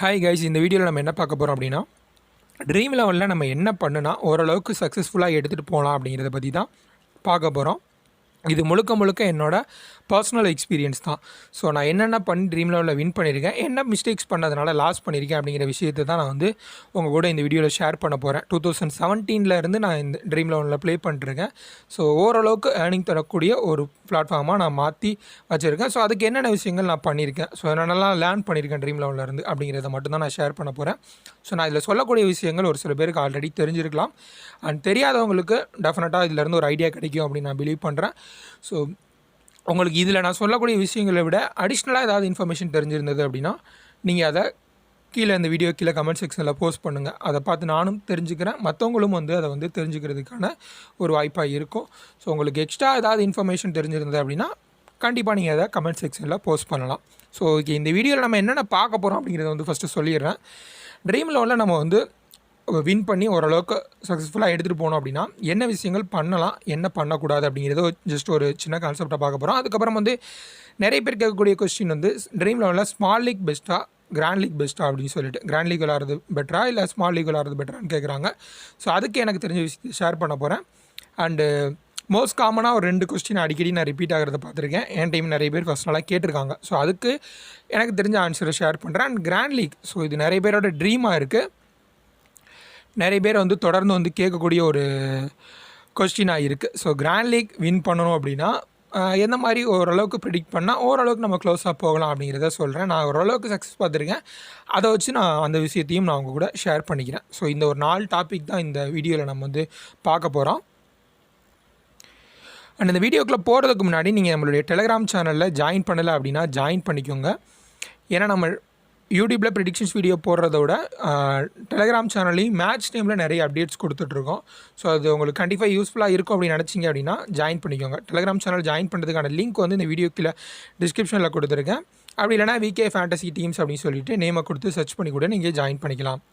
Hi guys, இந்த வீடியோவில் நம்ம என்ன பார்க்க போகிறோம் அப்படின்னா, ட்ரீம் லெவலில் நம்ம என்ன பண்ணுனா ஓரளவுக்கு சக்ஸஸ்ஃபுல்லாக எடுத்துகிட்டு போகலாம் அப்படிங்கிறத பற்றி தான் பார்க்க போகிறோம். இது முழுக்க முழுக்க என்னோட பர்சனல் எக்ஸ்பீரியன்ஸ் தான். ஸோ நான் என்னென்ன பண்ணி ட்ரீம் லெவலில் வின் பண்ணியிருக்கேன், என்ன மிஸ்டேக்ஸ் பண்ணதுனால லாஸ் பண்ணியிருக்கேன் அப்படிங்கிற விஷயத்தை தான் நான் வந்து உங்கள் கூட இந்த வீடியோவில் ஷேர் பண்ண போகிறேன். 2017 இருந்து நான் இந்த ட்ரீம் லெவலில் ப்ளே பண்ணிட்டுருக்கேன். ஸோ ஓரளவுக்கு ஏர்னிங் தரக்கூடிய ஒரு பிளாட்ஃபார்மாக நான் மாற்றி வச்சுருக்கேன். ஸோ அதுக்கு என்னென்ன விஷயங்கள் நான் பண்ணியிருக்கேன், ஸோ என்னென்னலாம் லேர்ன் பண்ணியிருக்கேன் ட்ரீம் லெவலில் இருந்து அப்படிங்கிறத மட்டும்தான் நான் ஷேர் பண்ண போகிறேன். ஸோ நான் இதில் சொல்லக்கூடிய விஷயங்கள் ஒரு சில பேருக்கு ஆல்ரெடி தெரிஞ்சிருக்கலாம், அண்ட் தெரியாதவங்களுக்கு டெஃபினட்டாக இதிலேருந்து ஒரு ஐடியா கிடைக்கும் அப்படின்னு நான் பிலீவ் பண்ணுறேன். ஸோ உங்களுக்கு இதில் நான் சொல்லக்கூடிய விஷயங்களை விட அடிஷ்னலாக ஏதாவது இன்ஃபர்மேஷன் தெரிஞ்சிருந்தது அப்படின்னா நீங்கள் அதை கீழே இந்த வீடியோ கீழே கமெண்ட் செக்ஷனில் போஸ்ட் பண்ணுங்கள். அதை பார்த்து நானும் தெரிஞ்சுக்கிறேன், மற்றவங்களும் வந்து அதை வந்து தெரிஞ்சுக்கிறதுக்கான ஒரு வாய்ப்பாக இருக்கும். ஸோ உங்களுக்கு எக்ஸ்ட்ரா ஏதாவது இன்ஃபர்மேஷன் தெரிஞ்சிருந்தது அப்படின்னா கண்டிப்பாக நீங்கள் அதை கமெண்ட் செக்ஷனில் போஸ்ட் பண்ணலாம். ஸோ ஓகே, இந்த வீடியோவில் நம்ம என்னென்ன பார்க்க போகிறோம் அப்படிங்கிறத வந்து ஃபஸ்ட்டு சொல்லிடுறேன். ட்ரீம் லெவலில் நம்ம வந்து வின் பண்ணி ஓரளவுக்கு சக்ஸஸ்ஃபுல்லாக எடுத்துகிட்டு போனோம் அப்படின்னா என்ன விஷயங்கள் பண்ணலாம், என்ன பண்ணக்கூடாது அப்படிங்கிறத ஜஸ்ட் ஒரு சின்ன கான்செப்டாக பார்க்க போகிறோம். அதுக்கப்புறம் வந்து நிறைய பேர் கேட்கக்கூடிய கொஸ்டின் வந்து ட்ரீம் லெவலில் ஸ்மால் லீக் பெஸ்ட்டாக, கிராண்ட் லீக் பெஸ்ட்டாக அப்படின்னு சொல்லிட்டு, கிராண்ட் லீக் விளாட்றது பெட்டரா இல்லை ஸ்மால் லீக் விளாட்றது பெட்டரான்னு கேட்குறாங்க. ஸோ அதுக்கு எனக்கு தெரிஞ்ச விஷயத்தை ஷேர் பண்ண போகிறேன். அண்டு மோஸ்ட் காமனாக ஒரு 2 கொஸ்டின் அடிக்கடி நான் ரிப்பீட் ஆகிறத பார்த்துருக்கேன். என் டைம் நிறைய பேர் ஃபஸ்ட் நாளாக கேட்டிருக்காங்க. ஸோ அதுக்கு எனக்கு தெரிஞ்ச ஆன்சரை ஷேர் பண்ணுறேன். அண்ட் கிராண்ட் லீக், ஸோ இது நிறைய பேரோட ட்ரீமாக இருக்குது. நிறைய பேர் வந்து தொடர்ந்து வந்து கேட்கக்கூடிய ஒரு கொஸ்டினாக இருக்குது. ஸோ கிராண்ட் லீக் வின் பண்ணணும் அப்படின்னா எந்த மாதிரி ஓரளவுக்கு ப்ரிடிக்ட் பண்ணால் ஓரளவுக்கு நம்ம க்ளோஸாக போகலாம் அப்படிங்கிறத சொல்கிறேன். நான் ஓரளவுக்கு சக்ஸஸ் பார்த்துருக்கேன், அதை வச்சு நான் அந்த விஷயத்தையும் நான் உங்கள் கூட ஷேர் பண்ணிக்கிறேன். ஸோ இந்த ஒரு 4 டாபிக் தான் இந்த வீடியோவில் நம்ம வந்து பார்க்க போகிறோம். அண்ட் இந்த வீடியோக்குள்ளே போகிறதுக்கு முன்னாடி நீங்கள் நம்மளுடைய டெலிகிராம் சேனலில் ஜாயின் பண்ணலை அப்படின்னா ஜாயின் பண்ணிக்கோங்க. ஏன்னா நம்ம யூடியூப்பில் ப்ரிடிக்ஷன்ஸ் வீடியோ போடுறதோட டெலிகிராம் சேனல்லையும் மேட்ச் டைமில் நிறைய அப்டேட்ஸ் கொடுத்துட்ருக்கோம். ஸோ அது உங்களுக்கு கண்டிப்பாக யூஸ்ஃபுல்லாக இருக்கும் அப்படின்னு நினச்சிங்க அப்படின்னா ஜாயின் பண்ணிக்கோங்க. டெலிகிராம் சேனல் ஜாயின் பண்ணுறதுக்கான லிங்க் வந்து இந்த வீடியோக்கில் டிஸ்கிரிப்ஷனில் கொடுத்துருக்கேன். அப்படி இல்லைனா விகே ஃபேண்டசி டீம்ஸ் அப்படின்னு சொல்லிட்டு நேமை கொடுத்து சர்ச் பண்ணி கூட நீங்கள் ஜாயின் பண்ணிக்கலாம்.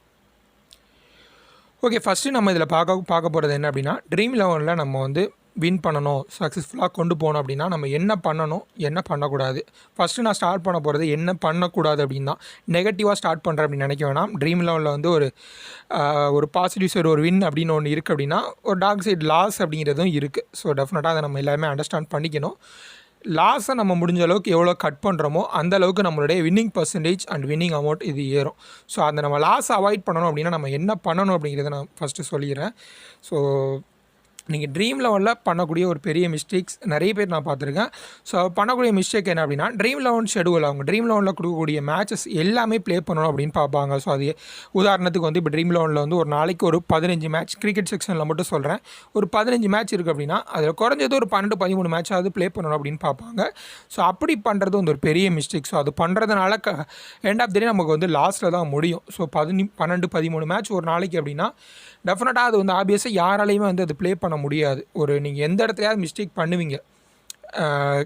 ஓகே, ஃபஸ்ட்டு நம்ம இதில் பார்க்க போகிறது என்ன அப்படின்னா, ட்ரீம் லெவலில் நம்ம வந்து வின் பண்ணணும், சக்ஸஸ்ஃபுல்லாக கொண்டு போகணும் அப்படின்னா நம்ம என்ன பண்ணணும், என்ன பண்ணக்கூடாது. ஃபஸ்ட்டு நான் ஸ்டார்ட் பண்ண போகிறது என்ன பண்ணக்கூடாது அப்படின்னு தான். நெகட்டிவாக ஸ்டார்ட் பண்ணுறேன் அப்படின்னு நினைக்க வேணாம். ட்ரீம் லெவலில் வந்து ஒரு பாசிட்டிவ் சைடு, ஒரு வின் அப்படின்னு ஒன்று இருக்குது அப்படின்னா ஒரு டார்க் சைடு லாஸ் அப்படிங்கிறதும் இருக்குது. ஸோ டெஃபினட்டாக அதை நம்ம எல்லாருமே அண்டர்ஸ்டாண்ட் பண்ணிக்கணும். லாஸை நம்ம முடிஞ்ச அளவுக்கு எவ்வளோ கட் பண்ணுறோமோ அந்த அளவுக்கு நம்மளுடைய winning percentage and winning amount இது ஏறும். ஸோ அந்த நம்ம லாஸை அவாய்ட் பண்ணணும் அப்படின்னா நம்ம என்ன பண்ணணும் அப்படிங்கிறத நான் ஃபஸ்ட்டு சொல்லிடுறேன். ஸோ நீங்கள் ட்ரீம் லெவலில் பண்ணக்கூடிய ஒரு பெரிய மிஸ்டேக்ஸ் நிறைய பேர் நான் பார்த்துருக்கேன். ஸோ பண்ணக்கூடிய மிஸ்டேக் என்ன அப்படின்னா, ட்ரீம் லெவன் ஷெடியூல், அவங்க ட்ரீம் லெவனில் கொடுக்கக்கூடிய மேட்சஸ் எல்லாமே ப்ளே பண்ணணும் அப்படின்னு பார்ப்பாங்க. ஸோ அது உதாரணத்துக்கு வந்து இப்போ ட்ரீம் லெவனில் வந்து ஒரு நாளைக்கு ஒரு 15 மேட்ச், கிரிக்கெட் செக்ஷனில் மட்டும் சொல்கிறேன், ஒரு 15 மேட்ச் இருக்குது அப்படின்னா அதில் குறைஞ்சது ஒரு 12-13 மேட்சாவது ப்ளே பண்ணணும் அப்படின்னு பார்ப்பாங்க. ஸோ அப்படி பண்ணுறது வந்து ஒரு பெரிய மிஸ்டேக். ஸோ அது பண்ணுறதுனால எண்ட் ஆஃப் தி டே நமக்கு வந்து லாஸ்ட்டில் தான் முடியும். ஸோ 12-13 மேட்ச் ஒரு நாளைக்கு அப்படின்னா டெஃபினட்டாக அது வந்து ஆப்வியஸாக யாராலையுமே வந்து அது ப்ளே பண்ண முடியாது. ஒரு நீங்கள் எந்த இடத்துலையாவது மிஸ்டேக் பண்ணுவீங்க.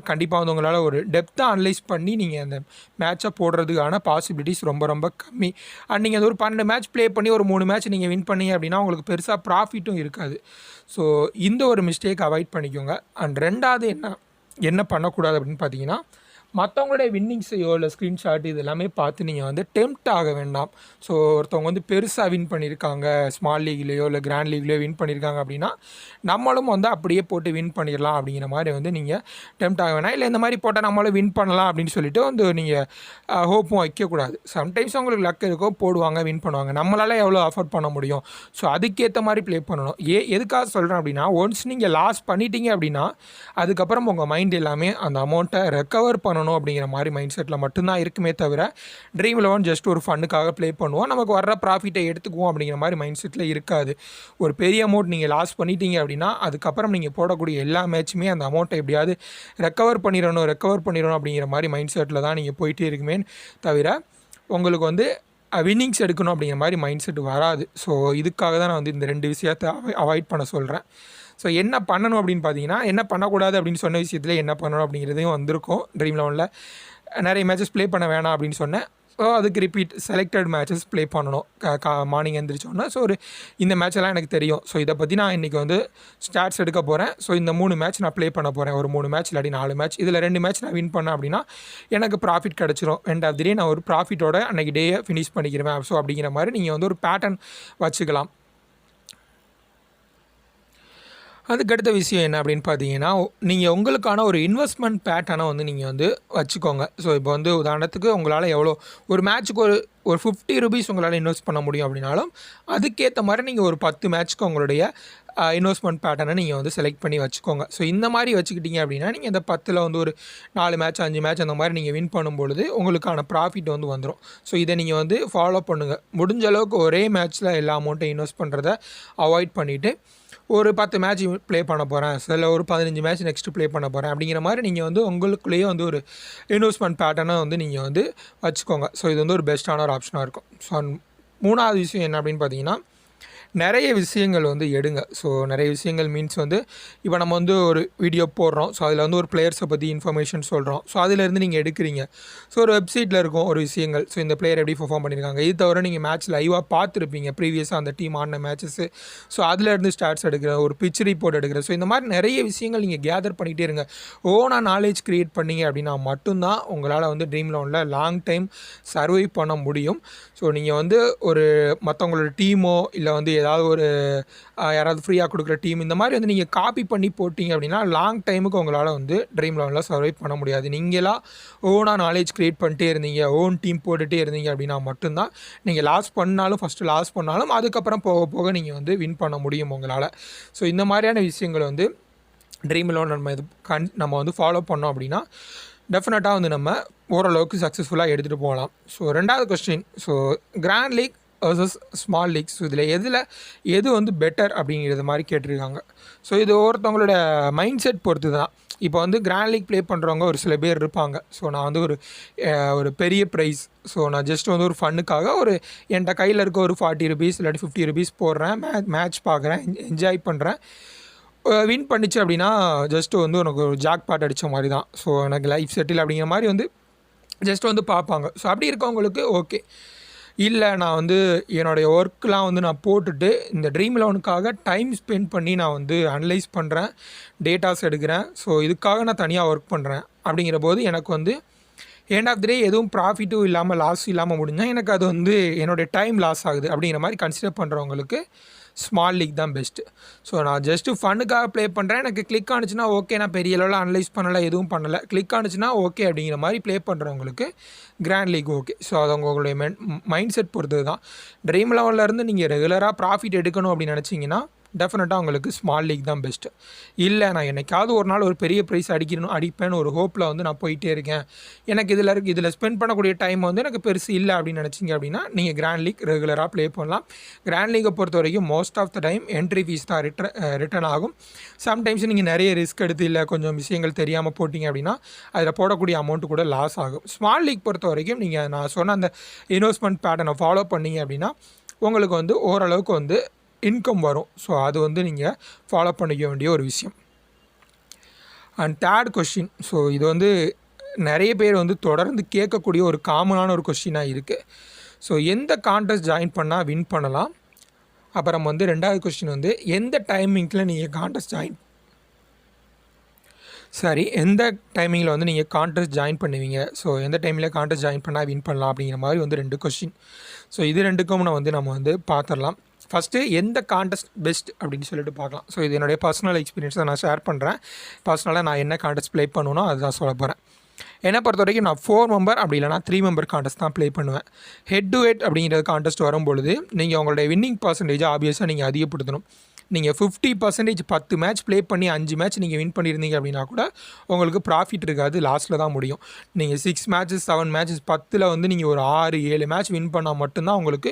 கண்டிப்பாக வந்து உங்களால் ஒரு டெப்த்தாக அனலைஸ் பண்ணி நீங்கள் அந்த மேட்சை போடுறதுக்கான பாசிபிலிட்டிஸ் ரொம்ப ரொம்ப கம்மி. அண்ட் நீங்கள் அது ஒரு 12 மேட்ச் ப்ளே பண்ணி ஒரு 3 மேட்ச் நீங்கள் வின் பண்ணீங்க அப்படின்னா உங்களுக்கு பெருசாக ப்ராஃபிட்டும் இருக்காது. ஸோ இந்த ஒரு மிஸ்டேக் அவாய்ட் பண்ணிக்கோங்க. அண்ட் ரெண்டாவது என்ன பண்ணக்கூடாது அப்படின்னு பார்த்தீங்கன்னா, மற்றவங்களுடைய வின்னிங்ஸையோ இல்லை ஸ்க்ரீன்ஷாட் இது எல்லாமே பார்த்து நீங்கள் வந்து டெம்ப்ட் ஆக வேண்டாம். ஸோ ஒருத்தவங்க வந்து பெருசாக வின் பண்ணியிருக்காங்க, ஸ்மால் லீக்லேயோ இல்லை கிராண்ட் லீக்லேயோ வின் பண்ணியிருக்காங்க அப்படின்னா நம்மளும் வந்து அப்படியே போட்டு வின் பண்ணிடலாம் அப்படிங்கிற மாதிரி வந்து நீங்கள் டெம்ப்ட் ஆக வேணாம். இல்லை இந்த மாதிரி போட்டால் நம்மளும் வின் பண்ணலாம் அப்படின்னு சொல்லிட்டு வந்து நீங்கள் ஹோப்பும் வைக்கக்கூடாது. சம்டைம்ஸ் உங்களுக்கு லக் இருக்கோ, போடுவாங்க, வின் பண்ணுவாங்க. நம்மளால் எவ்வளோ அஃபோர்ட் பண்ண முடியும், ஸோ அதுக்கேற்ற மாதிரி ப்ளே பண்ணணும். எதுக்காக சொல்கிறேன் அப்படின்னா, ஒன்ஸ் நீங்கள் லாஸ் பண்ணிட்டீங்க அப்படின்னா அதுக்கப்புறம் உங்கள் மைண்ட் எல்லாமே அந்த அமௌண்ட்டை ரெக்கவர் பண்ணணும் அப்படிங்கிற மாதிரி மைண்ட் செட்டில் மட்டும்தான் இருக்குமே தவிர, ட்ரீம் 11 ஜஸ்ட் ஒரு ஃபன்னுக்காக ப்ளே பண்ணுவோம், நமக்கு வர்ற ப்ராஃபிட்டை எடுத்துக்குவோம் அப்படிங்கிற மாதிரி மைண்ட் செட்டில் இருக்காது. ஒரு பெரிய அமௌண்ட் நீங்கள் லாஸ் பண்ணிட்டீங்க அப்படின்னா அதுக்கப்புறம் நீங்கள் போடக்கூடிய எல்லா மேட்சுமே அந்த அமௌண்ட்டை எப்படியாவது ரெக்கவர் பண்ணிடணும் அப்படிங்கிற மாதிரி மைண்ட் செட்டில் தான் நீங்கள் போயிட்டே இருக்குமே தவிர உங்களுக்கு வந்து வின்னிங்ஸ் எடுக்கணும் அப்படிங்கிற மாதிரி மைண்ட் செட் வராது. ஸோ இதுக்காக தான் நான் வந்து இந்த 2 விஷயத்தை அவாய்ட் பண்ண சொல்கிறேன். ஸோ என்ன பண்ணணும் அப்படின்னு பார்த்தீங்கன்னா, என்ன பண்ணக்கூடாது அப்படின்னு சொன்ன விஷயத்தில் என்ன பண்ணணும் அப்படிங்கிறதையும் வந்திருக்கும். ட்ரீம் லெவனில் நிறைய மேட்சஸ் ப்ளே பண்ண வேணாம் அப்படின்னு சொன்னேன். ஸோ அதுக்கு ரிப்பீட் செலக்டட் மேட்சஸ் ப்ளே பண்ணணும் மார்னிங் எழுந்திரிச்சோன்னா. ஸோ இந்த மேட்செல்லாம் எனக்கு தெரியும். ஸோ இதை பற்றி நான் இன்றைக்கி வந்து ஸ்டாட்ஸ் எடுக்க போகிறேன். ஸோ இந்த 3 மேட்ச் நான் ப்ளே பண்ண போகிறேன். ஒரு 3 மேட்ச் இல்லாட்டி 4 மேட்ச், இதில் 2 மேட்ச் நான் வின் பண்ணேன் அப்படின்னா எனக்கு ப்ராஃபிட் கிடச்சிரும். எண்ட் ஆஃப் தி டே நான் ஒரு ப்ராஃபிட்டோட அன்றைக்கி டேயை ஃபினிஷ் பண்ணிக்கிறேன். ஸோ அப்படிங்கிற மாதிரி நீங்கள் வந்து ஒரு பேட்டர்ன் வச்சுக்கலாம். அதுக்கடுத்த விஷயம் என்ன அப்படின்னு பார்த்தீங்கன்னா, நீங்கள் உங்களுக்கான ஒரு இன்வெஸ்ட்மெண்ட் பேட்டர்னை வந்து நீங்கள் வந்து வச்சுக்கோங்க. ஸோ இப்போ வந்து உதாரணத்துக்கு உங்களால் எவ்வளோ ஒரு மேட்ச்சுக்கு ஒரு ₹50 உங்களால் இன்வெஸ்ட் பண்ண முடியும் அப்படின்னாலும் அதுக்கேற்ற மாதிரி நீங்கள் ஒரு 10 மேட்ச்சுக்கு உங்களுடைய இன்வெஸ்ட்மெண்ட் பேட்டர்னை நீங்கள் வந்து செலக்ட் பண்ணி வச்சுக்கோங்க. ஸோ இந்த மாதிரி வச்சுக்கிட்டீங்க அப்படின்னா நீங்கள் இந்த 10ல் வந்து ஒரு 4 மேட்ச் 5 மேட்ச் அந்த மாதிரி நீங்கள் வின் பண்ணும்பொழுது உங்களுக்கான ப்ராஃபிட் வந்து வந்துடும். ஸோ இதை நீங்கள் வந்து ஃபாலோ பண்ணுங்கள். முடிஞ்ச அளவுக்கு ஒரே மேட்ச்சில் எல்லா அமௌண்ட்டையும் இன்வெஸ்ட் பண்ணுறத அவாய்ட் பண்ணிவிட்டு ஒரு 10 மேட்ச் ப்ளே பண்ண போகிறேன், சில ஒரு 15 மேட்ச் நெக்ஸ்ட்டு ப்ளே பண்ண போகிறேன் அப்படிங்கிற மாதிரி நீங்கள் வந்து உங்களுக்குள்ளேயே வந்து ஒரு இன்வெஸ்ட்மெண்ட் பேட்டர்னை வந்து நீங்கள் வந்து வச்சுக்கோங்க. ஸோ இது வந்து ஒரு பெஸ்ட்டான ஒரு ஆப்ஷனாக இருக்கும். ஸோ 3வது விஷயம் என்ன அப்படின்னு பார்த்தீங்கன்னா, நிறைய விஷயங்கள் வந்து எடுங்க. ஸோ நிறைய விஷயங்கள் மீன்ஸ் வந்து இப்போ நம்ம வந்து ஒரு வீடியோ போடுறோம். ஸோ அதில் வந்து ஒரு பிளேயர்ஸை பற்றி இன்ஃபர்மேஷன் சொல்கிறோம். ஸோ அதிலேருந்து நீங்கள் எடுக்கிறீங்க. ஸோ ஒரு வெப்சைட்டில் இருக்கும் ஒரு விஷயங்கள். ஸோ இந்த பிளேயர் எப்படி பெர்ஃபார்ம் பண்ணியிருக்காங்க, இது தவிர நீங்கள் மேட்ச் லைவாக பார்த்துருப்பீங்க ப்ரீவியஸாக அந்த டீம் ஆடின மேட்சஸ்ஸு. ஸோ அதிலேருந்து ஸ்டாட்ஸ் எடுக்கிற ஒரு பிச் ரிப்போர்ட் எடுக்கிற. ஸோ இந்த மாதிரி நிறைய விஷயங்கள் நீங்கள் கேதர் பண்ணிகிட்டே இருங்க. ஓனாக நாலேஜ் க்ரியேட் பண்ணிங்க அப்படின்னா மட்டும்தான் உங்களால் வந்து ட்ரீம் 11ல் லாங் டைம் சர்வை பண்ண முடியும். ஸோ நீங்கள் வந்து ஒரு மற்றவங்களோட டீமோ இல்லை வந்து ஏதாவது ஒரு யாராவது ஃப்ரீயாக கொடுக்குற டீம் இந்த மாதிரி வந்து நீங்கள் காப்பி பண்ணி போட்டிங்க அப்படின்னா லாங் டைமுக்கு உங்களால் வந்து ட்ரீம் 11ல் சர்வை பண்ண முடியாது. நீங்களாக ஓனாக நாலேஜ் க்ரியேட் பண்ணிட்டே இருந்தீங்க, ஓன் டீம் போட்டுகிட்டே இருந்தீங்க அப்படின்னா மட்டும்தான் நீங்கள் ஃபஸ்ட்டு லாஸ் பண்ணாலும் அதுக்கப்புறம் போக போக நீங்கள் வந்து வின் பண்ண முடியும் உங்களால். ஸோ இந்த மாதிரியான விஷயங்கள் வந்து ட்ரீம் 11 நம்ம வந்து ஃபாலோ பண்ணோம் அப்படின்னா டெஃபினட்டாக வந்து நம்ம ஓரளவுக்கு சக்ஸஸ்ஃபுல்லாக எடுத்துகிட்டு போகலாம். ஸோ 2வது question, so grand league versus small leagues, இதில் எது வந்து பெட்டர் அப்படிங்கிறது மாதிரி கேட்டிருக்காங்க. ஸோ இது ஒவ்வொருத்தவங்களோட மைண்ட் செட் பொறுத்து தான். இப்போ வந்து கிராண்ட் லீக் ப்ளே பண்ணுறவங்க ஒரு சில பேர் இருப்பாங்க. ஸோ நான் வந்து ஒரு பெரிய ப்ரைஸ், ஸோ நான் ஜஸ்ட் வந்து ஒரு ஃபன்னுக்காக என்கிட்ட கையில் இருக்க ஒரு ₹40 இல்லாட்டி ₹50 போடுறேன், மேட்ச் பார்க்குறேன், என்ஜாய் பண்ணுறேன். வின் பண்ணிச்சு அப்படின்னா ஜஸ்ட்டு வந்து உனக்கு ஒரு ஜாக் பாட் அடித்த மாதிரி தான். ஸோ எனக்கு லைஃப் செட்டில் அப்படிங்கிற மாதிரி வந்து ஜஸ்ட் வந்து பார்ப்பாங்க. ஸோ அப்படி இருக்கவங்களுக்கு ஓகே. இல்லை நான் வந்து என்னுடைய ஒர்க்கெலாம் வந்து நான் போட்டுட்டு இந்த ட்ரீம் 11க்காக டைம் ஸ்பெண்ட் பண்ணி நான் வந்து அனலைஸ் பண்ணுறேன், டேட்டாஸ் எடுக்கிறேன். ஸோ இதுக்காக நான் தனியாக ஒர்க் பண்ணுறேன் அப்படிங்கிற போது எனக்கு வந்து எண்ட் ஆஃப் தி டே எதுவும் ப்ராஃபிட்டும் இல்லாமல் லாஸும் இல்லாமல் முடிஞ்சால் எனக்கு அது வந்து என்னுடைய டைம் லாஸ் ஆகுது அப்படிங்கிற மாதிரி கன்சிடர் பண்ணுறவங்களுக்கு ஸ்மால் லீக் தான் பெஸ்ட்டு. ஸோ நான் ஜஸ்ட்டு ஃபன்னுக்காக ப்ளே பண்ணுறேன், எனக்கு கிளிக் ஆனிச்சுன்னா ஓகே, நான் பெரிய லெவலில் அனலைஸ் பண்ணலை, எதுவும் பண்ணலை, கிளிக் ஆனிச்சுன்னா ஓகே அப்படிங்கிற மாதிரி ப்ளே பண்ணுறவங்களுக்கு கிராண்ட் லீக் ஓகே. ஸோ அது உங்களுடைய மைண்ட் செட் பொறுத்தது தான். ட்ரீம் 11லேருந்து நீங்கள் ரெகுலராக ப்ராஃபிட் எடுக்கணும் அப்படின்னு நினச்சிங்கன்னா டெஃபினட்டாக உங்களுக்கு ஸ்மால் லீக் தான் பெஸ்ட்டு. இல்லை நான் என்னைக்காவது ஒரு நாள் ஒரு பெரிய ப்ரைஸ் அடிப்பேன்னு ஒரு ஹோப்பில் வந்து நான் போயிட்டே இருக்கேன், எனக்கு இதில் ஸ்பெண்ட் பண்ணக்கூடிய டைம் வந்து எனக்கு பெருசு இல்லை அப்படின்னு நினச்சிங்க அப்படின்னா நீங்கள் கிராண்ட் லீக் ரெகுலராக ப்ளே பண்ணலாம். கிராண்ட் லீக்கை பொறுத்த வரைக்கும் most of the time entry fees தான் ரிட்டர்ன் ஆகும். சம்டைம்ஸ் நீங்கள் நிறைய ரிஸ்க் எடுத்து இல்லை கொஞ்சம் விஷயங்கள் தெரியாமல் போட்டிங்க அப்படின்னா அதில் போடக்கூடிய அமௌண்ட்டு கூட லாஸ் ஆகும். ஸ்மால் லீக் பொறுத்த வரைக்கும் நீங்கள் நான் சொன்ன அந்த இன்வெஸ்ட்மெண்ட் பேட்டர்னை ஃபாலோ பண்ணிங்க அப்படின்னா உங்களுக்கு வந்து ஓரளவுக்கு வந்து இன்கம் வரும். ஸோ அது வந்து நீங்கள் ஃபாலோ பண்ணிக்க வேண்டிய ஒரு விஷயம். அண்ட் 3rd கொஸ்டின், ஸோ இது வந்து நிறைய பேர் வந்து தொடர்ந்து கேட்கக்கூடிய ஒரு காமனான ஒரு கொஸ்டினாக இருக்குது. ஸோ எந்த கான்டெஸ்ட் ஜாயின் பண்ணால் வின் பண்ணலாம், அப்புறம் வந்து 2வது கொஸ்டின் வந்து எந்த டைமிங்கில் நீங்கள் எந்த டைமிங்கில் வந்து நீங்கள் கான்டெஸ்ட் ஜாயின் பண்ணுவீங்க, ஸோ எந்த டைமில் கான்டெஸ்ட் ஜாயின் பண்ணால் வின் பண்ணலாம் அப்படிங்கிற மாதிரி வந்து 2 கொஸ்டின். ஸோ இது 2க்கும் நம்ம வந்து பார்த்துடலாம். ஃபஸ்ட்டு எந்த கான்டெஸ்ட் பெஸ்ட் அப்படின்னு சொல்லிட்டு பார்க்கலாம். ஸோ இது என்னுடைய பர்சனல் எக்ஸ்பீரியன்ஸை நான் ஷேர் பண்ணுறேன். பர்சனலாக நான் என்ன கான்டெஸ்ட் ப்ளே பண்ணணும்னோ அதுதான் சொல்ல போகிறேன். என்னை பொறுத்த வரைக்கும் நான் 4 மெம்பர் அப்படி இல்லைனா 3 மெம்பர் கான்டெஸ்ட் தான் ப்ளே பண்ணுவேன். ஹெட் டு ஹெட் அப்படிங்கிற கான்டெஸ்ட் வரும்பொழுது நீங்கள் உங்களுடைய வின்னிங் பர்சன்டேஜை ஆப்வியஸாக நீங்கள் அதிகப்படுத்தணும். நீங்கள் 50% 10 மேட்ச் ப்ளே பண்ணி 5 மேட்ச் நீங்கள் வின் பண்ணியிருந்தீங்க அப்படின்னா கூட உங்களுக்கு ப்ராஃபிட் இருக்காது, லாஸ்ட்டில் தான் முடியும். நீங்கள் 6 மேட்சஸ் 7 மேட்சஸ் 10ல் வந்து நீங்கள் ஒரு 6-7 மேட்ச் வின் பண்ணால் மட்டும்தான் உங்களுக்கு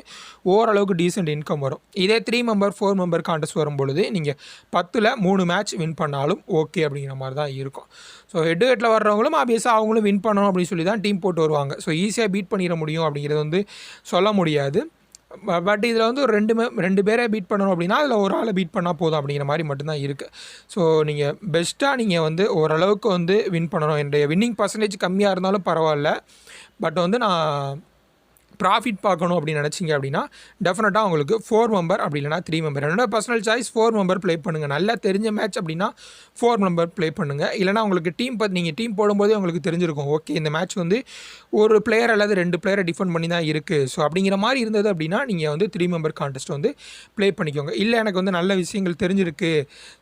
ஓரளவுக்கு டீசென்ட் இன்கம் வரும். இதே 3 மெம்பர் 4 மெம்பர் கான்டெஸ்ட் வரும்பொழுது நீங்கள் 10ல் 3 மேட்ச் வின் பண்ணாலும் ஓகே அப்படிங்கிற மாதிரி தான் இருக்கும். ஸோ ஹெட் ஹெட்டில் வர்றவங்களும் ஆப்வியஸாக அவங்களும் வின் பண்ணணும் அப்படின்னு சொல்லி தான் டீம் போட்டு வருவாங்க. ஸோ ஈஸியாக பீட் பண்ணிட முடியும் அப்படிங்கிறது வந்து சொல்ல முடியாது. பட் இதில் வந்து ஒரு 2 பேரை பீட் பண்ணணும் அப்படின்னா அதில் ஒரு ஆளை பீட் பண்ணால் போதும் அப்படிங்கிற மாதிரி மட்டும்தான் இருக்குது. ஸோ நீங்கள் பெஸ்ட்டாக நீங்கள் வந்து ஓரளவுக்கு வந்து வின் பண்ணணும். என்னுடைய வின்னிங் பர்சன்டேஜ் கம்மியாக இருந்தாலும் பரவாயில்ல, பட் வந்து நான் ப்ராஃபிட் பார்க்கணும் அப்படின்னு நினச்சிங்க அப்படின்னா டெஃபினட்டாக உங்களுக்கு 4 மெம்பர் அப்படி இல்லைனா 3 மெம்பர் என்னோட பர்சனல் சாய்ஸ் 4 மெம்பர் ப்ளே பண்ணுங்கள். நல்லா தெரிஞ்ச மேட்ச் அப்படின்னா 4 மெம்பர் ப்ளே பண்ணுங்கள். இல்லைனா உங்களுக்கு டீம் நீங்கள் டீம் போடும்போதே உங்களுக்கு தெரிஞ்சிருக்கும், ஓகே இந்த மேட்ச் வந்து ஒரு பிளேயர் அல்லது 2 பிளேயரை டிஃபெண்ட் பண்ணி தான் இருக்குது. ஸோ அப்படிங்கிற மாதிரி இருந்தது அப்படின்னா நீங்கள் வந்து 3 மெம்பர் கான்டெஸ்ட் வந்து ப்ளே பண்ணிக்கோங்க. இல்லை எனக்கு வந்து நல்ல விஷயங்கள் தெரிஞ்சிருக்கு,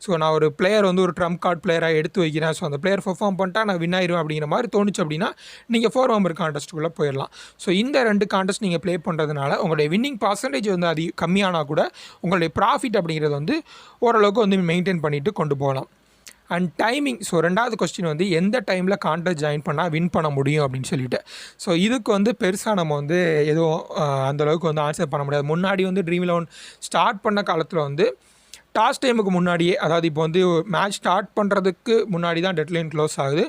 ஸோ நான் ஒரு பிளேயர் வந்து ஒரு ட்ரம்ப் கார்டு பிளேயராக எடுத்து வைக்கிறேன், ஸோ அந்த பிளேயர் பெர்ஃபார்ம் பண்ணிட்டா நான் வின் ஆயிடுவேன் அப்படிங்கிற மாதிரி தோணுச்சு அப்படின்னா நீங்கள் 4 மெம்பர் கான்டெஸ்ட்டுக்குள்ளே போயிடலாம். ஸோ இந்த 2 கான்டெஸ்ட் நீங்கள் ப்ளே பண்ணுறதுனால உங்களுடைய வின்னிங் பர்சன்டேஜ் வந்து கம்மியானால் கூட உங்களுடைய ப்ராஃபிட் அப்படிங்கிறது வந்து ஓரளவுக்கு வந்து மெயின்டைன் பண்ணிவிட்டு கொண்டு போகலாம். And timing. ஸோ 2வது கொஸ்டின் வந்து எந்த டைமில் கான்டெஸ்ட் ஜாயின் பண்ணால் வின் பண்ண முடியும் அப்படின்னு சொல்லிட்டு. ஸோ இதுக்கு வந்து பெருசாக நம்ம வந்து எதுவும் அந்தளவுக்கு வந்து ஆன்சர் பண்ண முடியாது. முன்னாடி வந்து Dream11 ஸ்டார்ட் பண்ண காலத்தில் வந்து டாஸ் டைமுக்கு முன்னாடியே, அதாவது இப்போ வந்து மேட்ச் ஸ்டார்ட் பண்ணுறதுக்கு முன்னாடி தான் டெட்லைன் க்ளோஸ் ஆகுது.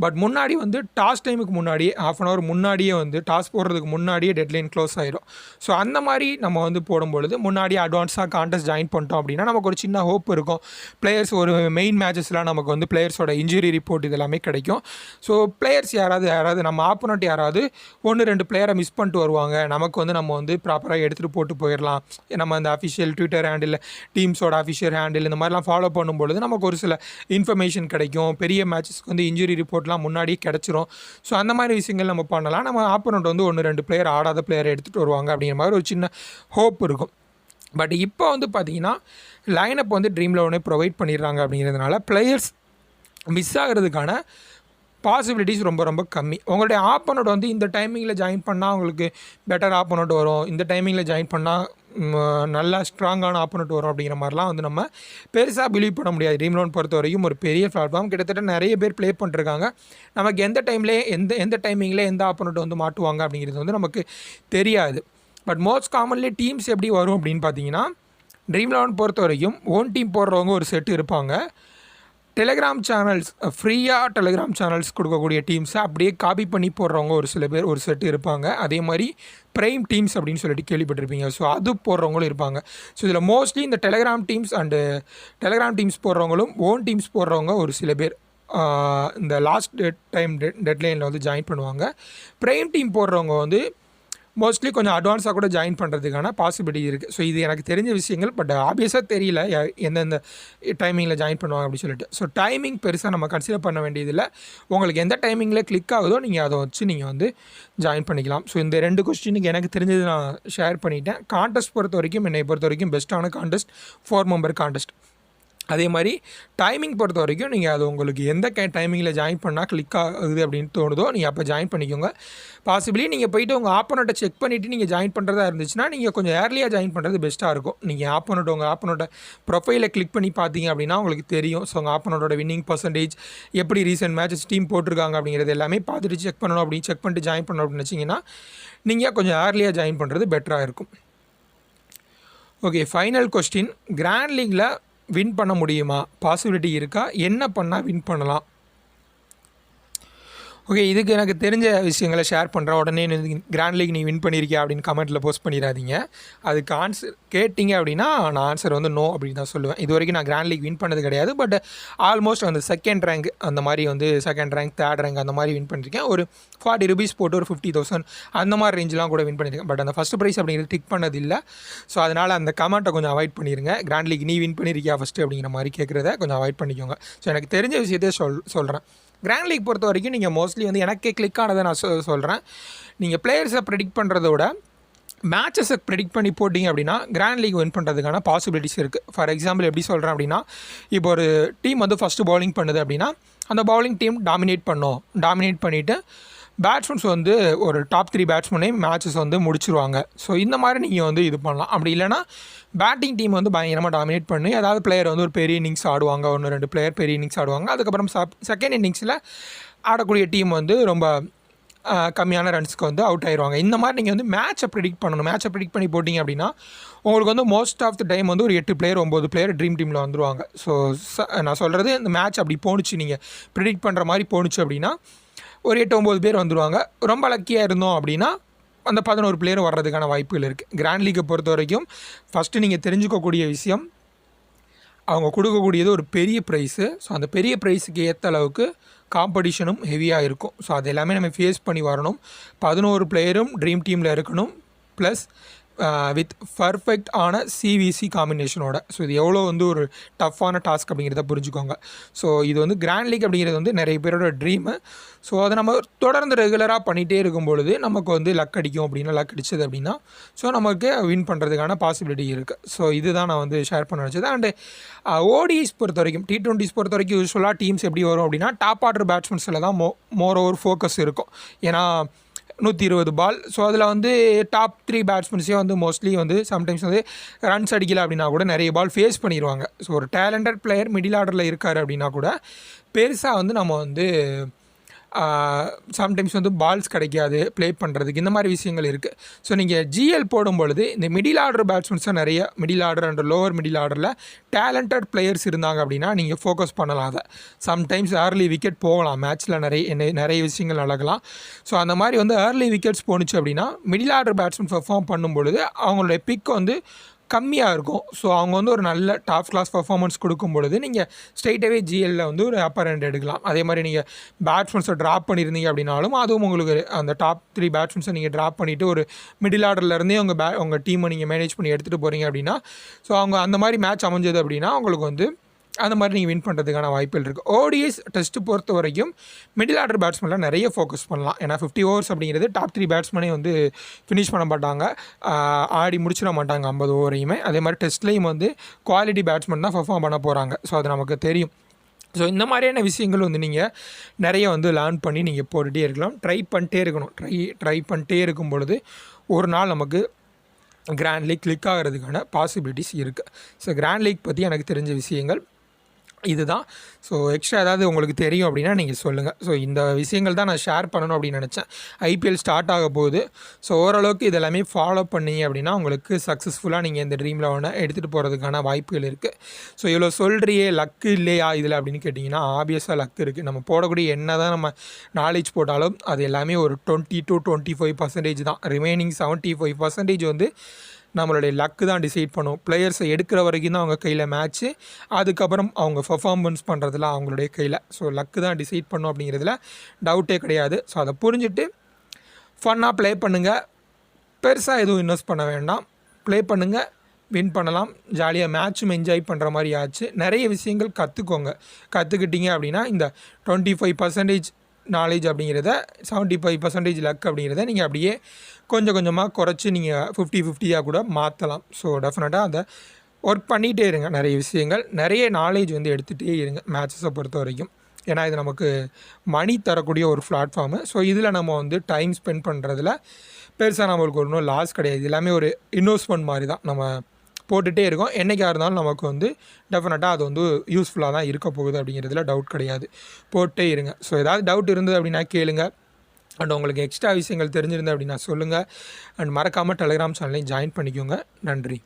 பட் முன்னாடி வந்து டாஸ் டைமுக்கு முன்னாடியே ½ அன் ஹவர் முன்னாடியே வந்து டாஸ் போடுறதுக்கு முன்னாடியே டெட்லைன் க்ளோஸ் ஆகிடும். ஸோ அந்த மாதிரி நம்ம வந்து போடும்பொழுது முன்னாடியே அட்வான்ஸாக கான்டெஸ்ட் ஜாயின் பண்ணிட்டோம் அப்படின்னா நமக்கு ஒரு சின்ன ஹோப் இருக்கும். பிளேயர்ஸ் ஒரு மெயின் மேட்சஸ்லாம் நமக்கு வந்து பிளேயர்ஸோட இன்ஜுரி ரிப்போர்ட் இதெல்லாமே கிடைக்கும். ஸோ பிளேயர்ஸ் யாராவது நம்ம ஆப்போனண்ட் யாராவது 1-2 பிளேயரை மிஸ் பண்ணிட்டு வருவாங்க, நமக்கு வந்து நம்ம வந்து ப்ராப்பராக எடுத்துகிட்டு போட்டு போயிடலாம். நம்ம அந்த அஃபிஷியல் ட்விட்டர் ஹேண்டில் டீம்ஸோட அஃபிஷியல் ஹேண்டில் இந்த மாதிரிலாம் ஃபாலோ பண்ணும்பொழுது நமக்கு ஒரு சில இன்ஃபர்மேஷன் கிடைக்கும். பெரிய மேட்சஸ்க்கு வந்து இன்ஜுரி ரிப்போர்ட்லாம் முன்னாடியே கிடச்சிரும். ஸோ அந்த மாதிரி விஷயங்கள் நம்ம பண்ணலாம். நம்ம ஆப்போனண்ட் வந்து 1-2 பிளேயர் ஆடாத பிளேயரை எடுத்துகிட்டு வருவாங்க அப்படிங்கிற மாதிரி ஒரு சின்ன ஹோப் இருக்கும். பட் இப்போ வந்து பார்த்திங்கன்னா லைனப் வந்து Dream11 ப்ரொவைட் பண்ணிடுறாங்க அப்படிங்கிறதுனால பிளேயர்ஸ் மிஸ் ஆகிறதுக்கான பாசிபிலிட்டிஸ் ரொம்ப ரொம்ப கம்மி. உங்களுடைய ஆப்போனண்ட் வந்து இந்த டைமிங்கில் ஜாயின் பண்ணால் உங்களுக்கு பெட்டர் ஆப்போனண்ட் வரும், இந்த டைமிங்கில் ஜாயின் பண்ணால் நல்லா ஸ்ட்ராங்கான ஆப்போனண்ட் வரும் அப்படிங்கிற மாதிரிலாம் வந்து நம்ம பெருசாக பிலீவ் பண்ண முடியாது. Dream11 பொறுத்த வரைக்கும் ஒரு பெரிய பிளாட்ஃபார்ம், கிட்டத்தட்ட நிறைய பேர் ப்ளே பண்ணிருக்காங்க. நமக்கு எந்த டைம்லேயே எந்த டைமிங்கில் எந்த ஆப்போனண்ட் வந்து மாட்டுவாங்க அப்படிங்கிறது வந்து நமக்கு தெரியாது. பட் மோஸ்ட் காமன்லி டீம்ஸ் எப்படி வரும் அப்படின்னு பார்த்தீங்கன்னா Dream11 பொறுத்த வரைக்கும் ஓன் டீம் போடுறவங்க ஒரு செட்டு இருப்பாங்க. டெலிகிராம் சேனல்ஸ் ஃப்ரீயாக டெலிகிராம் சேனல்ஸ் கொடுக்கக்கூடிய டீம்ஸை அப்படியே காப்பி பண்ணி போடுறவங்க ஒரு சில பேர் ஒரு செட்டு இருப்பாங்க. அதே மாதிரி ப்ரைம் டீம்ஸ் அப்படின்னு சொல்லிட்டு கேள்விப்பட்டிருப்பீங்க. ஸோ அது போடுறவங்களும் இருப்பாங்க. ஸோ இதில் மோஸ்ட்லி இந்த டெலிகிராம் டீம்ஸ் போடுறவங்களும் ஓன் டீம்ஸ் போடுறவங்க ஒரு சில பேர் இந்த லாஸ்ட் டெட்லைனில் வந்து ஜாயின் பண்ணுவாங்க. ப்ரைம் டீம் போடுறவங்க வந்து மோஸ்ட்லி கொஞ்சம் அட்வான்ஸாக கூட ஜாயின் பண்ணுறதுக்கான பாசிபிலிட்டி இருக்குது. ஸோ இது எனக்கு தெரிஞ்ச விஷயங்கள். பட் ஆப்வியஸாக தெரியல எந்தெந்த டைமிங்கில் ஜாயின் பண்ணுவாங்க அப்படின்னு சொல்லிட்டு. ஸோ டைமிங் பெருசாக நம்ம கன்சிடர் பண்ண வேண்டியதில்லை. உங்களுக்கு எந்த டைமிங்கில் கிளிக் ஆகுதோ நீங்கள் அதை வச்சு நீங்கள் வந்து ஜாயின் பண்ணிக்கலாம். ஸோ இந்த 2 கொஸ்டினுக்கு எனக்கு தெரிஞ்சது நான் ஷேர் பண்ணிட்டேன். கான்டெஸ்ட் பொறுத்த வரைக்கும் என்னை பொறுத்த வரைக்கும் பெஸ்ட்டான கான்டெஸ்ட் 4 மெம்பர் கான்டெஸ்ட். அதே மாதிரி டைமிங் பொறுத்த வரைக்கும் நீங்கள் அது உங்களுக்கு எந்த டைமிங்கில் ஜாயின் பண்ணால் கிளிக் ஆகுது அப்படின்னு தோணுதோ நீங்கள் அப்போ ஜாயின் பண்ணிக்கோங்க. பாசிபிளி நீங்கள் போய்ட்டு உங்கள் ஆப்போனட்டை செக் பண்ணிவிட்டு நீங்கள் ஜாயின் பண்ணுறதா இருந்துச்சுன்னா நீங்கள் கொஞ்சம் ஏர்லியாக ஜாயின் பண்ணுறது பெஸ்ட்டாக இருக்கும். நீங்கள் உங்கள் ஆப்போனட்டை ப்ரொஃபைலை கிளிக் பண்ணி பார்த்தீங்க அப்படின்னா உங்களுக்கு தெரியும். ஸோ உங்கள் ஆப்போனட்டோட வின்னிங் பர்சன்டேஜ் எப்படி ரீசெண்ட் மேட்சஸ் டீம் போட்டிருக்காங்க அப்படிங்கிறது எல்லாமே பார்த்துட்டு செக் பண்ணணும். அப்படின்னு செக் பண்ணிட்டு ஜாயின் பண்ணணும் அப்படின்னு வச்சிங்கன்னா நீங்கள் கொஞ்சம் ஏர்லியாக ஜாயின் பண்ணுறது பெட்டராக இருக்கும். Okay, final question. கிராண்ட் லீக்கில் வின் பண்ண முடியுமா? பாசிபிலிட்டி இருக்கா? என்ன பண்ணால் வின் பண்ணலாம்? ஓகே, இதுக்கு எனக்கு தெரிஞ்ச விஷயங்களை ஷேர் பண்ணுறேன். உடனே கிராண்ட் லீக் நீ வின் பண்ணியிருக்கியா அப்படின்னு கமெண்ட்டில் போஸ்ட் பண்ணிடாதீங்க. அதுக்கு ஆன்சர் கேட்டிங்க அப்படின்னா நான் ஆன்சர் வந்து நோ அப்படின்னு தான் சொல்லுவேன். இது வரைக்கும் நான் கிராண்ட் லீக் வின் பண்ணது கிடையாது. பட் ஆல்மோஸ்ட் அந்த செகண்ட் ரேங்க் அந்த மாதிரி வந்து செகண்ட் ரேங்க் தேர்ட் ரேங்க் அந்த மாதிரி வின் பண்ணியிருக்கேன். ஒரு 40 rupees போட்டு ஒரு 50,000 அந்த மாதிரி ரேஞ்செலாம் கூட வின் பண்ணியிருக்கேன். பட் அந்த ஃபஸ்ட் ப்ரைஸ் அப்படிங்கிறது டிக் பண்ணது இல்லை. ஸோ அதனால் அந்த கமெண்ட்டை கொஞ்சம் அவாய்ட் பண்ணிடுங்க. கிராண்ட் லீக் நீ வின் பண்ணியிருக்கியா ஃபஸ்ட்டு அப்படிங்கிற மாதிரி கேட்குறத கொஞ்சம் அவாய்ட் பண்ணிக்கோங்க. ஸோ எனக்கு தெரிஞ்ச விஷயத்தையே சொல்கிறேன். கிராண்ட் லீக் பொறுத்த வரைக்கும் நீங்கள் மோஸ்ட்லி வந்து எனக்கே கிளிக் ஆனதை நான் சொல்கிறேன். நீங்கள் பிளேயர்ஸை ப்ரெடிக்ட் பண்ணுறதோட மேட்சஸை ப்ரெடிக்ட் பண்ணி போட்டிங்க அப்படின்னா கிராண்ட் லீக் வின் பண்ணுறதுக்கான பாசிபிலிட்டிஸ் இருக்குது. ஃபார் எக்ஸாம்பிள் எப்படி சொல்கிறேன் அப்படின்னா, இப்போ ஒரு டீம் வந்து ஃபஸ்ட்டு பவுலிங் பண்ணுது அப்படின்னா அந்த பவுலிங் டீம் டாமினேட் பண்ணிவிட்டு பேட்ஸ்மேன்ஸ் வந்து ஒரு டாப் 3 பேட்ஸ்மேனே மேட்சஸ் வந்து முடிச்சிருவாங்க. ஸோ இந்த மாதிரி நீங்கள் வந்து இது பண்ணலாம். அப்படி இல்லைனா பேட்டிங் டீம் வந்து பயங்கரமாக டாமினேட் பண்ணி ஏதாவது பிளேயர் வந்து ஒரு பெரிய இன்னிங்ஸ் ஆடுவாங்க, 1-2 பிளேயர் பெரிய இன்னிங்ஸ் ஆடுவாங்க. அதுக்கப்புறம் செகண்ட் இன்னிங்ஸில் ஆடக்கூடிய டீம் வந்து ரொம்ப கம்மியான ரன்ஸ்க்கு வந்து அவுட் ஆயிடுவாங்க. இந்த மாதிரி நீங்கள் வந்து மேட்சை ப்ரிடிக்ட் பண்ணணும். மேட்சை ப்ரிடிக்ட் பண்ணி போட்டிங்க அப்படின்னா உங்களுக்கு வந்து மோஸ்ட் ஆஃப் த டைம் வந்து ஒரு 8 பிளேயர் 9 பிளேயர் ட்ரீம் டீமில் வந்துடுவாங்க. ஸோ நான் சொல்கிறது இந்த மேட்ச் அப்படி போணுச்சு, நீங்கள் ப்ரிடிக்ட் பண்ணுற மாதிரி போணுச்சு அப்படின்னா ஒரு 8-9 பேர் வந்துடுவாங்க. ரொம்ப லக்கியாக இருந்தோம் அப்படின்னா அந்த 11 பிளேயர் வர்றதுக்கான வாய்ப்புகள் இருக்குது. கிராண்ட் லீக்கை பொறுத்த வரைக்கும் ஃபஸ்ட்டு நீங்கள் தெரிஞ்சுக்கக்கூடிய விஷயம், அவங்க கொடுக்கக்கூடியது ஒரு பெரிய ப்ரைஸு. ஸோ அந்த பெரிய ப்ரைஸுக்கு ஏற்ற அளவுக்கு காம்படிஷனும் ஹெவியாக இருக்கும். ஸோ அது எல்லாமே நம்ம ஃபேஸ் பண்ணி வரணும். 11 பிளேயரும் ட்ரீம் டீமில் இருக்கணும், ப்ளஸ் வித் பர்ஃபெக்ட் ஆன சிவிசி காம்பினேஷனோட. ஸோ இது எவ்வளோ வந்து ஒரு டஃப்பான டாஸ்க் அப்படிங்கிறத புரிஞ்சுக்கோங்க. ஸோ இது வந்து கிராண்ட் லீக் அப்படிங்கிறது வந்து நிறைய பேரோட ட்ரீமு. ஸோ அதை நம்ம தொடர்ந்து ரெகுலராக பண்ணிகிட்டே இருக்கும் பொழுது நமக்கு வந்து லக் அடிக்கும். அப்படின்னா லக் அடிச்சது அப்படின்னா ஸோ நமக்கு வின் பண்ணுறதுக்கான பாசிபிலிட்டி இருக்குது. ஸோ இதுதான் நான் வந்து ஷேர் பண்ண நினச்சது. அண்டு ஓடிஸ் பொறுத்த வரைக்கும், T20s பொறுத்த வரைக்கும் யூஸ்வலாக டீம்ஸ் எப்படி வரும் அப்படின்னா டாப் ஆர்டர் பேட்ஸ்மேன்ஸில் தான் மோர் ஓவர் ஃபோக்கஸ் இருக்கும். ஏன்னா 120 பால். ஸோ அதில் வந்து டாப் 3 பேட்ஸ்மேன்ஸே வந்து மோஸ்ட்லி வந்து சம்டைம்ஸ் வந்து ரன்ஸ் அடிக்கலை அப்படின்னா கூட நிறைய பால் ஃபேஸ் பண்ணிடுவாங்க. ஸோ ஒரு டேலண்டட் பிளேயர் மிடில் ஆர்டரில் இருக்கார் அப்படின்னா கூட பெருசாக வந்து நம்ம வந்து சம்டைம்ஸ் வந்து பால்ஸ் கிடைக்காது ப்ளே பண்ணுறதுக்கு, இந்த மாதிரி விஷயங்கள் இருக்குது. ஸோ நீங்கள் ஜிஎல் போடும்பொழுது இந்த மிடில் ஆர்டர் பேட்ஸ்மேன்ஸாக நிறைய middle order and lower middle ஆர்டரில் டேலண்டட் பிளேயர்ஸ் இருந்தாங்க அப்படின்னா நீங்கள் ஃபோக்கஸ் பண்ணலாம். அதை சம்டைம்ஸ் ஏர்லி விக்கெட் போகலாம், மேட்ச்சில் நிறைய விஷயங்கள் நடக்கலாம். ஸோ அந்த மாதிரி வந்து ஏர்லி விக்கெட்ஸ் போணுச்சு அப்படின்னா மிடில் ஆர்டர் பேட்ஸ்மேன் பெர்ஃபார்ம் பண்ணும்பொழுது அவங்களுடைய பிக் வந்து கம்மியாக இருக்கும். ஸோ அவங்க வந்து ஒரு நல்ல டாப் கிளாஸ் பர்ஃபார்மன்ஸ் கொடுக்கும் பொழுது நீங்கள் ஸ்ட்ரெயிட்டாகவே ஜிஎல்லில் வந்து ஒரு அப்பர் ஹேண்ட் எடுக்கலாம். அதே மாதிரி நீங்கள் பேட்ஸ்மேன்ஸை ட்ராப் பண்ணியிருந்தீங்க அப்படின்னாலும் அதுவும் உங்களுக்கு அந்த டாப் 3 பேட்ஸ்மேன்ஸை நீங்கள் ட்ராப் பண்ணிவிட்டு ஒரு மிடில் ஆர்டர்லேருந்தே உங்கள் டீமை நீங்கள் மேனேஜ் பண்ணி எடுத்துகிட்டு போகிறீங்க அப்படின்னா ஸோ அவங்க அந்த மாதிரி மேட்ச் அமைஞ்சது அப்படின்னா உங்களுக்கு வந்து அந்த மாதிரி நீங்கள் வின் பண்ணுறதுக்கான வாய்ப்புகள் இருக்குது. ஓடிஎஸ் டெஸ்ட்டு பொறுத்த வரைக்கும் மிடில் ஆர்டர் பேட்ஸ்மேனில் நிறைய ஃபோக்கஸ் பண்ணலாம். ஏன்னா 50 ஓவர்ஸ் அப்படிங்கிறது டாப் 3 பேட்ஸ்மேனே வந்து ஃபினிஷ் பண்ண மாட்டாங்க, ஆடி முடிச்சிட மாட்டாங்க 50 ஓவரையுமே. அதே மாதிரி டெஸ்ட்லேயும் வந்து குவாலிட்டி பேட்ஸ்மேன் தான் பர்ஃபார்ம் பண்ண போகிறாங்க. ஸோ அது நமக்கு தெரியும். ஸோ இந்த மாதிரியான விஷயங்கள் வந்து நீங்கள் நிறைய வந்து லேர்ன் பண்ணி நீங்கள் போட்டுகிட்டே இருக்கலாம், ட்ரை பண்ணிட்டே இருக்கணும். ட்ரை பண்ணிட்டே இருக்கும் பொழுது ஒரு நாள் நமக்கு கிராண்ட் லீக் கிளிக் ஆகிறதுக்கான பாசிபிலிட்டிஸ் இருக்குது. ஸோ கிராண்ட் லீக் பற்றி எனக்கு தெரிஞ்ச விஷயங்கள் இதுதான். ஸோ எக்ஸ்ட்ரா ஏதாவது உங்களுக்கு தெரியும் அப்படின்னா நீங்கள் சொல்லுங்கள். ஸோ இந்த விஷயங்கள் தான் நான் ஷேர் பண்ணணும் அப்படின்னு நினச்சேன். ஐபிஎல் ஸ்டார்ட் ஆக போகுது. ஸோ ஓரளவுக்கு இதெல்லாமே ஃபாலோ பண்ணீங்க அப்படின்னா உங்களுக்கு சக்ஸஸ்ஃபுல்லாக நீங்கள் இந்த Dream11 எடுத்துகிட்டு போகிறதுக்கான வாய்ப்புகள் இருக்குது. ஸோ இவ்வளோ சொல்கிறியே லக்கு இல்லையா இதில் அப்படின்னு கேட்டிங்கன்னா ஆப்வியஸாக லக் இருக்குது. நம்ம போடக்கூடிய என்ன தான் நம்ம நாலேஜ் போட்டாலும் அது எல்லாமே ஒரு 20 to 25% தான். ரிமைனிங் 75% வந்து நம்மளுடைய லக்கு தான் டிசைட் பண்ணும். பிளேயர்ஸை எடுக்கிற வரைக்கும் தான் அவங்க கையில் மேட்ச்சு, அதுக்கப்புறம் அவங்க பர்ஃபார்மன்ஸ் பண்ணுறதுல அவங்களுடைய கையில். ஸோ லக்கு தான் டிசைட் பண்ணும் அப்படிங்கிறதுல டவுட்டே கிடையாது. ஸோ அதை புரிஞ்சுட்டு ஃபன்னாக ப்ளே பண்ணுங்கள். பெருசாக எதுவும் இன்வெஸ்ட் பண்ண வேண்டாம், ப்ளே பண்ணுங்கள், வின் பண்ணலாம். ஜாலியாக மேட்சும் என்ஜாய் பண்ணுற மாதிரி ஆச்சு. நிறைய விஷயங்கள் கற்றுக்கிட்டீங்க அப்படின்னா இந்த 25% நாலேஜ் அப்படிங்கிறத 75% லக் அப்படிங்கிறத நீங்கள் அப்படியே கொஞ்சம் கொஞ்சமாக குறைச்சி நீங்கள் 50-50 கூட மாற்றலாம். ஸோ டெஃபினட்டாக அதை ஒர்க் பண்ணிகிட்டே இருங்க. நிறைய விஷயங்கள், நிறைய நாலேஜ் வந்து எடுத்துகிட்டே இருங்க மேட்சஸை பொறுத்த வரைக்கும். ஏன்னா இது நமக்கு மணி தரக்கூடிய ஒரு பிளாட்ஃபார்மு. ஸோ இதில் நம்ம வந்து டைம் ஸ்பெண்ட் பண்ணுறதுல பெருசாக நம்மளுக்கு ஒன்றும் லாஸ் கிடையாது. எல்லாமே ஒரு இன்வெஸ்ட்மெண்ட் மாதிரி தான். நம்ம போட்டுகிட்டே இருக்கோம். என்றைக்காக இருந்தாலும் நமக்கு வந்து டெஃபினட்டாக அது வந்து யூஸ்ஃபுல்லாக தான் இருக்க போகுது அப்படிங்கிறதுல டவுட் கிடையாது. போட்டே இருங்க. ஸோ ஏதாவது டவுட் இருந்தது அப்படின்னா கேளுங்க. அண்ட் உங்களுக்கு எக்ஸ்ட்ரா விஷயங்கள் தெரிஞ்சிருந்தது அப்படின்னா சொல்லுங்கள். அண்ட் மறக்காமல் டெலிகிராம் சேனலையும் ஜாயின் பண்ணிக்கோங்க. நன்றி.